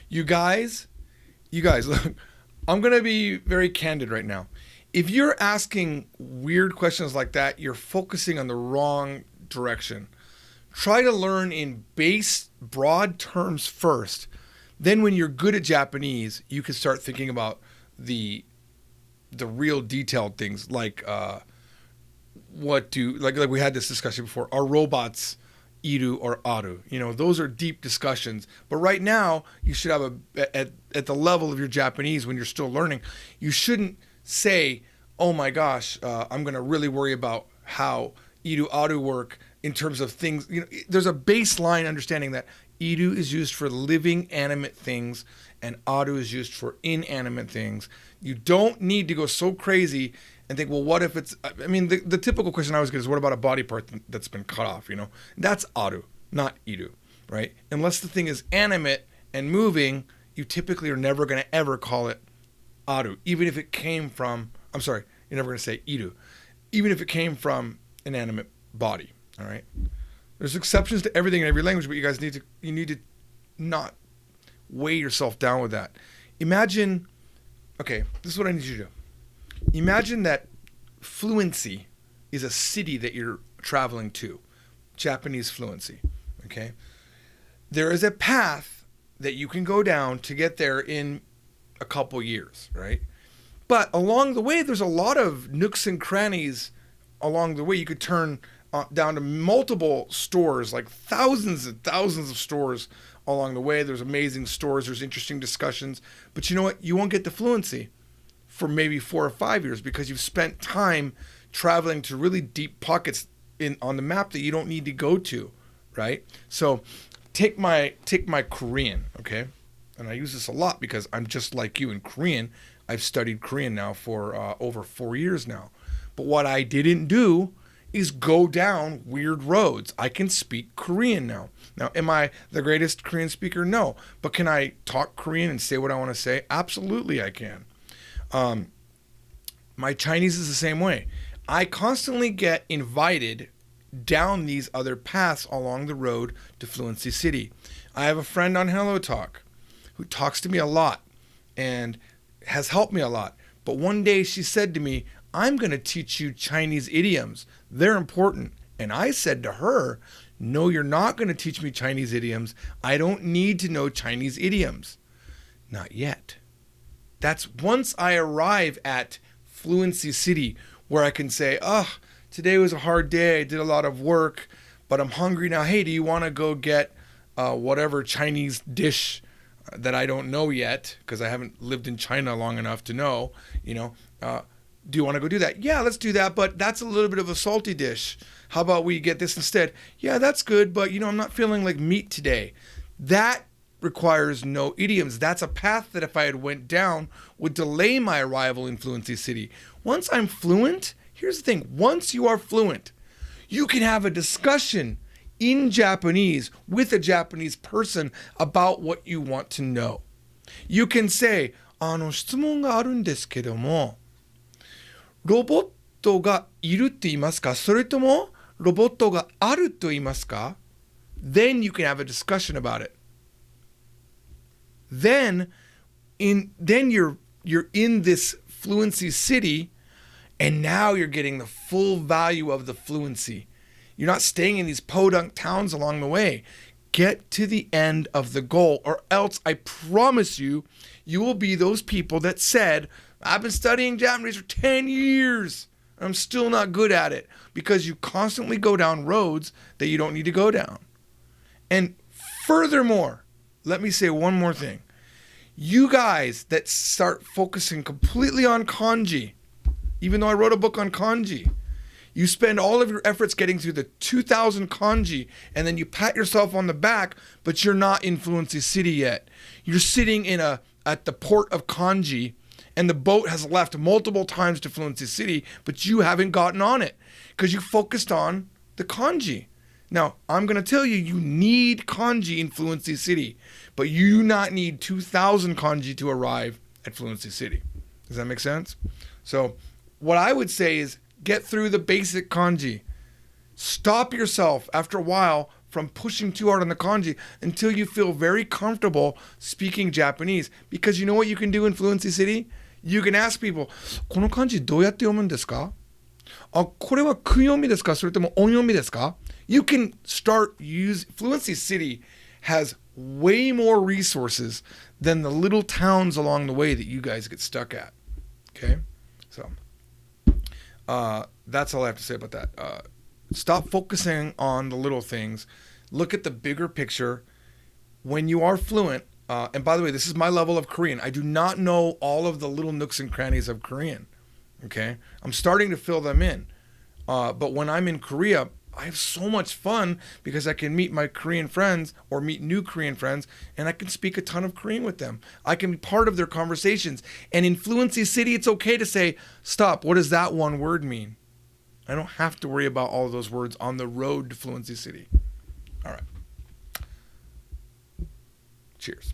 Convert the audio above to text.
You guys, look, I'm going to be very candid right now. If you're asking weird questions like that, you're focusing on the wrong direction. Try to learn in base, broad terms first. Then when you're good at Japanese, you can start thinking about the real detailed things like like we had this discussion before. Are robots iru or aru? Those are deep discussions. But right now, you should have at the level of your Japanese when you're still learning, you shouldn't say, "Oh my gosh, I'm going to really worry about how iru aru work in terms of things." There's a baseline understanding that iru is used for living animate things and aru is used for inanimate things. You don't need to go so crazy and think, well, what if it's, the typical question I always get is, what about a body part that's been cut off, That's aru, not iru, right? Unless the thing is animate and moving, you typically are never going to ever call it aru, even if it came from, I'm sorry, you're never going to say iru, even if it came from an animate body, all right? There's exceptions to everything in every language, but you guys need to not weigh yourself down with that. Imagine, okay, this is what I need you to do. Imagine that fluency is a city that you're traveling to, Japanese fluency, okay? There is a path that you can go down to get there in a couple years, right? But along the way, there's a lot of nooks and crannies along the way. You could turn down to multiple stores, like thousands and thousands of stores along the way. There's amazing stores, there's interesting discussions. But you know what? You won't get the fluency for maybe 4 or 5 years because you've spent time traveling to really deep pockets on the map that you don't need to go to, right? So take my Korean, okay? And I use this a lot because I'm just like you in Korean. I've studied Korean now for over 4 years now. But what I didn't do is go down weird roads. I can speak Korean now. Now, am I the greatest Korean speaker? No. But can I talk Korean and say what I want to say? Absolutely I can. My Chinese is the same way. I constantly get invited down these other paths along the road to Fluency City. I have a friend on Hello Talk who talks to me a lot and has helped me a lot. But one day she said to me, "I'm going to teach you Chinese idioms. They're important." And I said to her, "No, you're not going to teach me Chinese idioms. I don't need to know Chinese idioms." Not yet. That's once I arrive at Fluency City where I can say, "Oh, today was a hard day. I did a lot of work, but I'm hungry now. Hey, do you want to go get whatever Chinese dish that I don't know yet because I haven't lived in China long enough to know, do you want to go do that?" "Yeah, let's do that, but that's a little bit of a salty dish. How about we get this instead?" "Yeah, that's good, but I'm not feeling like meat today." That requires no idioms. That's a path that if I had went down would delay my arrival in Fluency City. Once I'm fluent, here's the thing. Once you are fluent, you can have a discussion in Japanese with a Japanese person about what you want to know. You can say, 質問があるんですけども、ロボットがいるって言いますか、それともロボットがあると言いますか? Then you can have a discussion about it. Then you're in this Fluency City, and now you're getting the full value of the fluency. You're not staying in these podunk towns along the way. Get to the end of the goal, or else I promise you, you will be those people that said, "I've been studying Japanese for 10 years. I'm still not good at it," because you constantly go down roads that you don't need to go down. And furthermore, let me say one more thing. You guys that start focusing completely on kanji, even though I wrote a book on kanji, you spend all of your efforts getting through the 2,000 kanji, and then you pat yourself on the back, but you're not in Fluency City yet. You're sitting at the port of kanji, and the boat has left multiple times to Fluency City, but you haven't gotten on it because you focused on the kanji. Now, I'm going to tell you, you need kanji in Fluency City, but you do not need 2,000 kanji to arrive at Fluency City. Does that make sense? So what I would say is get through the basic kanji. Stop yourself after a while from pushing too hard on the kanji until you feel very comfortable speaking Japanese. Because you know what you can do in Fluency City? You can ask people, この漢字どうやって読むんですか? あ、これは訓読みですか? それとも音読みですか? You can start Fluency City has way more resources than the little towns along the way that you guys get stuck at. Okay? So, that's all I have to say about that. Stop focusing on the little things. Look at the bigger picture. When you are fluent, and by the way, this is my level of Korean. I do not know all of the little nooks and crannies of Korean. Okay? I'm starting to fill them in. But when I'm in Korea, I have so much fun because I can meet my Korean friends or meet new Korean friends, and I can speak a ton of Korean with them. I can be part of their conversations. And in Fluency City, it's okay to say, stop, what does that one word mean? I don't have to worry about all of those words on the road to Fluency City. All right. Cheers.